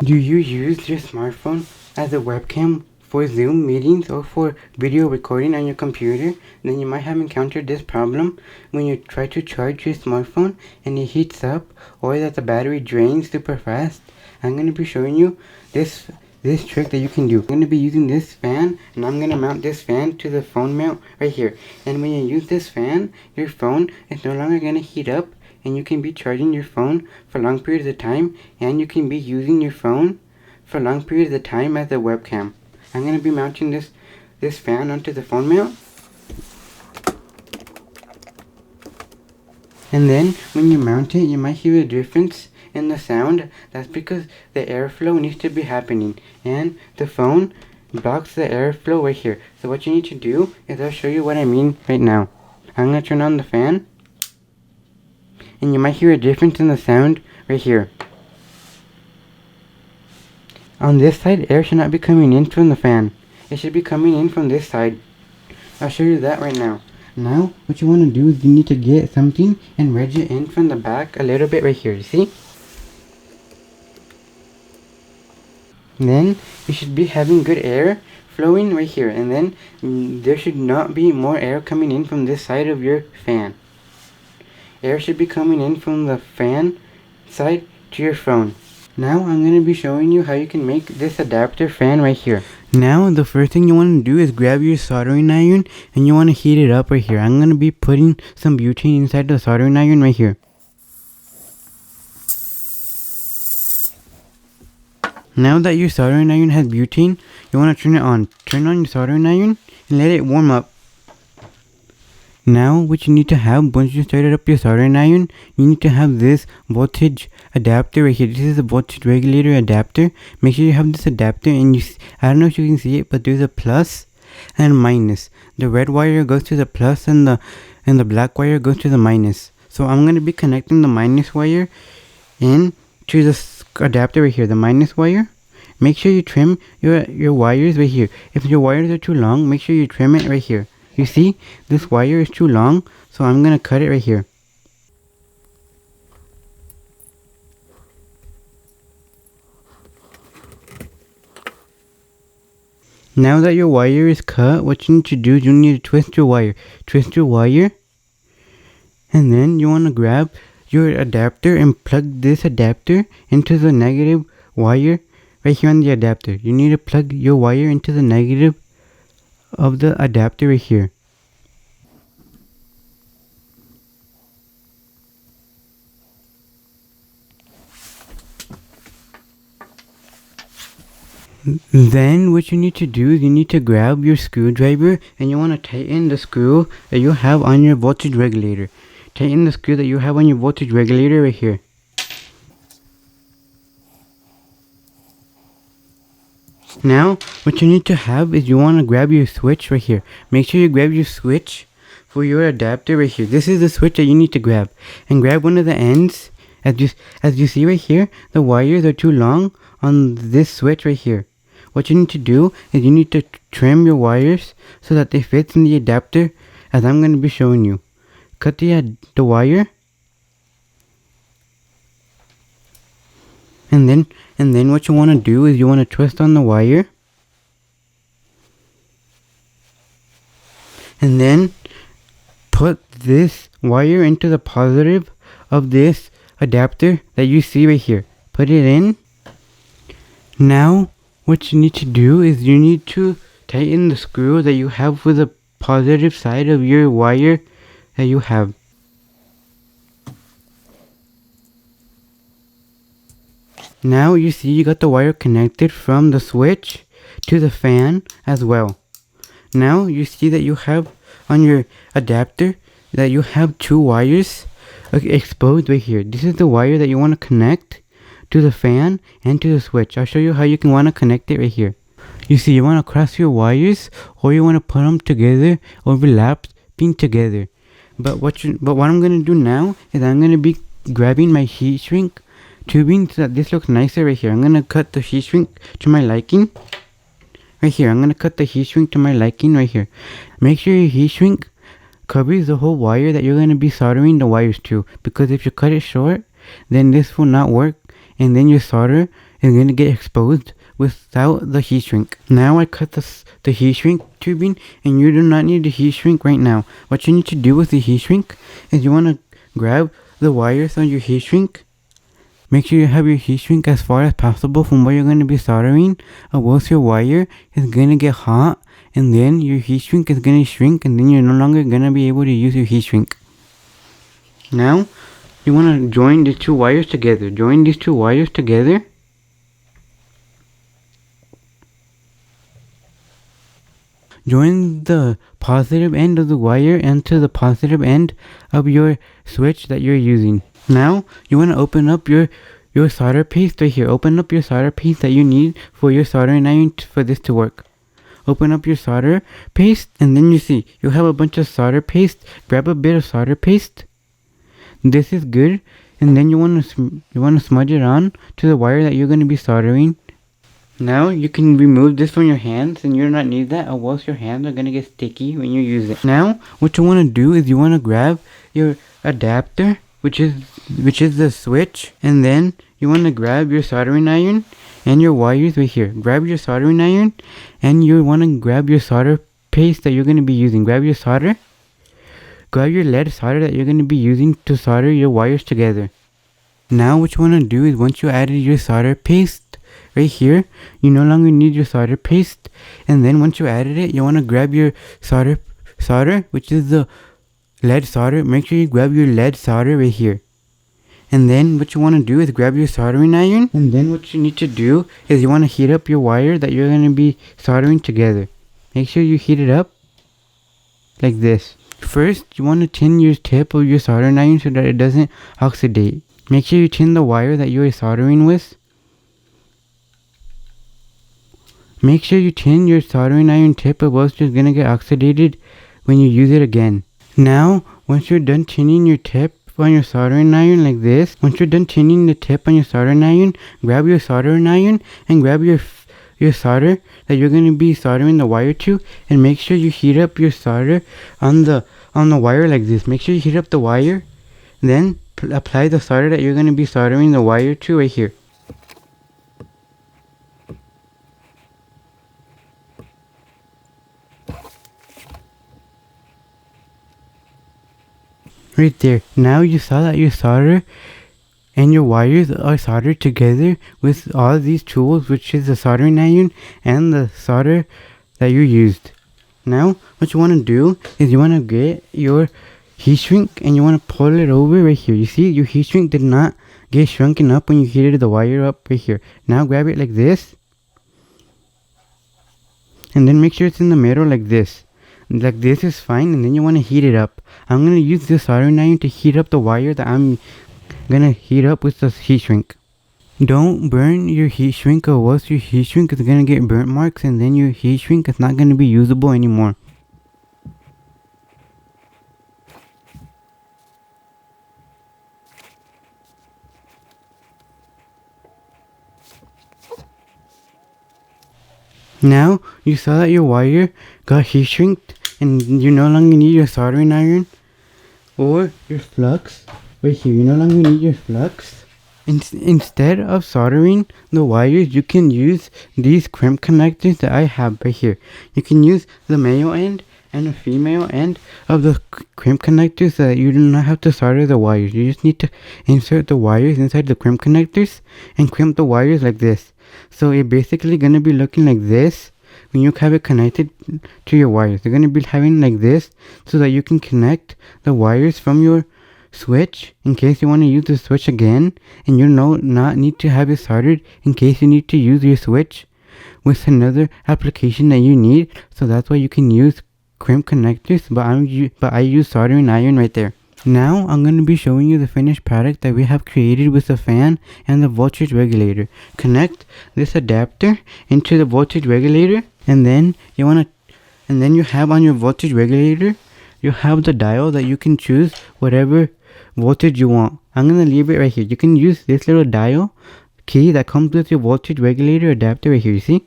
Do you use your smartphone as a webcam for Zoom meetings or for video recording on your computer? Then you might have encountered this problem when you try to charge your smartphone and it heats up or that the battery drains super fast. I'm going to be showing you this trick that you can do. I'm going to be using this fan, and I'm going to mount this fan to the phone mount right here. And when you use this fan, your phone is no longer going to heat up, and you can be charging your phone for long periods of time, and you can be using your phone for long periods of time as a webcam. I'm going to be mounting this fan onto the phone mount. And then when you mount it, you might hear a difference in the sound. That's because the airflow needs to be happening, and the phone blocks the airflow right here. So what you need to do is I'll show you what I mean right now. I'm going to turn on the fan, and you might hear a difference in the sound right here. On this side, air should not be coming in from the fan. It should be coming in from this side. I'll show you that right now. Now, what you want to do is you need to get something and wedge it in from the back a little bit right here, you see? Then, you should be having good air flowing right here, and then there should not be more air coming in from this side of your fan. Air should be coming in from the fan side to your phone. Now I'm going to be showing you how you can make this adapter fan right here. Now the first thing you want to do is grab your soldering iron and you want to heat it up right here. I'm going to be putting some butane inside the soldering iron right here. Now that your soldering iron has butane, you want to turn it on. Turn on your soldering iron and let it warm up. Now what you need to have once you started up your soldering iron, you need to have this voltage adapter right here. This is a voltage regulator adapter. Make sure you have this adapter, and I don't know if you can see it, but there's a plus and a minus. The red wire goes to the plus and the black wire goes to the minus. So I'm going to be connecting the minus wire in to this adapter right here, the minus wire. Make sure you trim your wires right here. If your wires are too long, make sure you trim it right here. You see, this wire is too long, so I'm going to cut it right here. Now that your wire is cut, what you need to do is you need to twist your wire. Twist your wire, and then you want to grab your adapter and plug this adapter into the negative wire right here on the adapter. You need to plug your wire into the negative of the adapter right here. Then what you need to do is you need to grab your screwdriver and you want to tighten the screw that you have on your voltage regulator. Tighten the screw that you have on your voltage regulator right here. Now, what you need to have is you want to grab your switch right here. Make sure you grab your switch for your adapter right here. This is the switch that you need to grab. And grab one of the ends. As you see right here, the wires are too long on this switch right here. What you need to do is you need to trim your wires so that they fit in the adapter as I'm going to be showing you. Cut the wire. And then what you want to do is you want to twist on the wire. And then put this wire into the positive of this adapter that you see right here. Put it in. Now what you need to do is you need to tighten the screw that you have for the positive side of your wire that you have. Now you see you got the wire connected from the switch to the fan as well. Now you see that you have on your adapter that you have two wires exposed right here. This is the wire that you want to connect to the fan and to the switch. I'll show you how you can want to connect it right here. You see, you want to cross your wires, or you want to put them together, overlapping together. But what I'm going to do now is I'm going to be grabbing my heat shrink tubing so that this looks nicer right here. I'm going to cut the heat shrink to my liking. Right here, I'm going to cut the heat shrink to my liking right here. Make sure your heat shrink covers the whole wire that you're going to be soldering the wires to, because if you cut it short, then this will not work, and then your solder is going to get exposed without the heat shrink. Now I cut the heat shrink tubing, and you do not need the heat shrink right now. What you need to do with the heat shrink is you want to grab the wires on your heat shrink. Make sure you have your heat shrink as far as possible from where you're going to be soldering, or else your wire is going to get hot, and then your heat shrink is going to shrink, and then you're no longer going to be able to use your heat shrink. Now, you want to join the two wires together. Join these two wires together. Join the positive end of the wire into the positive end of your switch that you're using. Now, you want to open up your solder paste right here. Open up your solder paste that you need for your soldering iron for this to work. Open up your solder paste, and then you see you have a bunch of solder paste. Grab a bit of solder paste. This is good, and then you want to smudge it on to the wire that you're going to be soldering. Now you can remove this from your hands, and you do not need that, or else your hands are going to get sticky when you use it. Now, what you want to do is you want to grab your adapter, which is the switch, and then you want to grab your soldering iron and your wires right here. Grab your soldering iron, and you want to grab your solder paste that you're going to be using. Grab your solder. Grab your lead solder that you're going to be using to solder your wires together. Now what you want to do is, once you added your solder paste right here, you no longer need your solder paste, and then once you added it, you want to grab your solder, which is the lead solder. Make sure you grab your lead solder right here. And then what you want to do is grab your soldering iron, and then what you need to do is you want to heat up your wire that you're going to be soldering together. Make sure you heat it up like this. First, you want to tin your tip of your soldering iron so that it doesn't oxidate. Make sure you tin the wire that you are soldering with. Make sure you tin your soldering iron tip, or else it's going to get oxidated when you use it again. Now, once you're done tinning your tip on your soldering iron like this, once you're done tinning the tip on your soldering iron, grab your soldering iron and grab your solder that you're going to be soldering the wire to, and make sure you heat up your solder on the wire like this. Make sure you heat up the wire, then apply the solder that you're going to be soldering the wire to right here. Right there. Now you saw that your solder and your wires are soldered together with all these tools, which is the soldering iron and the solder that you used. Now what you want to do is you want to get your heat shrink, and you want to pull it over right here. You see your heat shrink did not get shrunken up when you heated the wire up right here. Now grab it like this, and then make sure it's in the middle like this. Like this is fine, and then you want to heat it up. I'm going to use this soldering iron to heat up the wire that I'm going to heat up with the heat shrink. Don't burn your heat shrink, or else your heat shrink is going to get burnt marks, and then your heat shrink is not going to be usable anymore. Now you saw that your wire got heat shrinked, and you no longer need your soldering iron or your flux right here. You no longer need your flux. Instead of soldering the wires, you can use these crimp connectors that I have right here. You can use the male end and the female end of the crimp connectors so that you do not have to solder the wires. You just need to insert the wires inside the crimp connectors and crimp the wires like this. So it's basically going to be looking like this when you have it connected to your wires. They're going to be having like this so that you can connect the wires from your switch in case you want to use the switch again, and you not need to have it soldered in case you need to use your switch with another application that you need. So that's why you can use crimp connectors, but I use soldering iron right there. Now I'm going to be showing you the finished product that we have created with the fan and the voltage regulator. Connect this adapter into the voltage regulator, and then you have on your voltage regulator, you have the dial that you can choose whatever voltage you want. I'm going to leave it right here. You can use this little dial key that comes with your voltage regulator adapter right here, you see?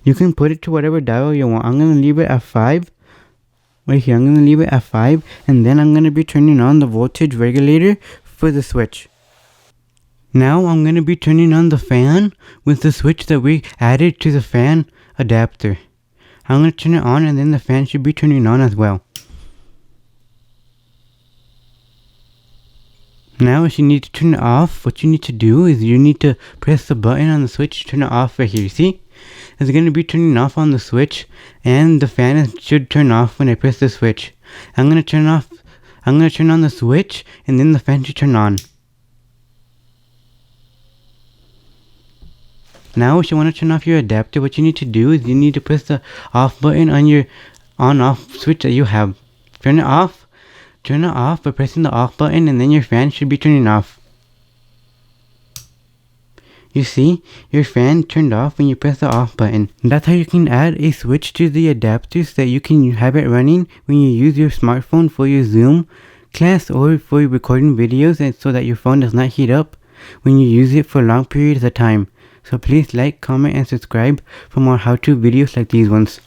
You can put it to whatever dial you want. I'm going to leave it at 5. right here. I'm going to leave it at 5, and then I'm going to be turning on the voltage regulator for the switch. Now I'm going to be turning on the fan with the switch that we added to the fan adapter. I'm going to turn it on, and then the fan should be turning on as well. Now if you need to turn it off, what you need to do is you need to press the button on the switch to turn it off right here. See? It's going to be turning off on the switch, and the fan should turn off when I press the switch. I'm going to turn on the switch, and then the fan should turn on. Now if you want to turn off your adapter, what you need to do is you need to press the off button on your on-off switch that you have. Turn it off by pressing the off button, and then your fan should be turning off. You see, your fan turned off when you press the off button. That's how you can add a switch to the adapter so that you can have it running when you use your smartphone for your Zoom class or for recording videos, and so that your phone does not heat up when you use it for long periods of time. So please like, comment, and subscribe for more how-to videos like these ones.